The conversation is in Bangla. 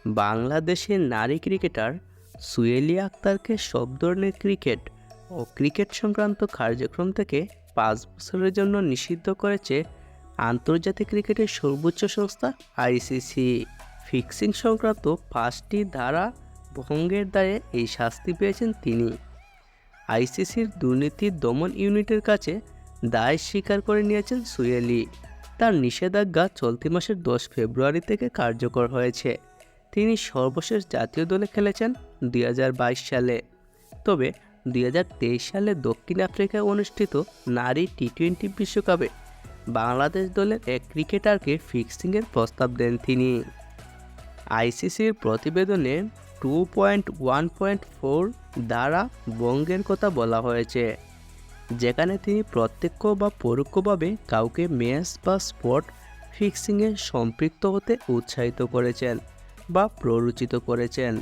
বাংলাদেশের নারী ক্রিকেটার সুয়েলি আক্তারকে সব ধরনের ক্রিকেট ও ক্রিকেট সংক্রান্ত কার্যক্রম থেকে 5 বছরের জন্য নিষিদ্ধ করেছে আন্তর্জাতিক ক্রিকেটের সর্বোচ্চ সংস্থা আইসিসি। ফিক্সিং সংক্রান্ত 5টি ধারা ভঙ্গের দায়ে এই শাস্তি পেয়েছেন তিনি। আইসিসির দুর্নীতি দমন ইউনিটের কাছে দায় স্বীকার করে নিয়েছেন সুয়েলি। তার নিষেধাজ্ঞা চলতি মাসের 10 ফেব্রুয়ারি থেকে কার্যকর হয়েছে। তিনি সর্বশেষ জাতীয় দলে খেলেছেন 2022 সালে। তবে 2023 সালে দক্ষিণ আফ্রিকায় অনুষ্ঠিত নারী টি-20 বিশ্বকাপে বাংলাদেশ দলের এক ক্রিকেটারকে ফিক্সিংয়ের প্রস্তাব দেন তিনি। আইসিসির প্রতিবেদনে 2.1.4 দ্বারা ভঙ্গের কথা বলা হয়েছে, যেখানে তিনি প্রত্যক্ষ বা পরোক্ষভাবে কাউকে ম্যাচ বা স্পট ফিক্সিংয়ে সম্পৃক্ত হতে উৎসাহিত করেছেন বা প্ররোচিত করেছেন।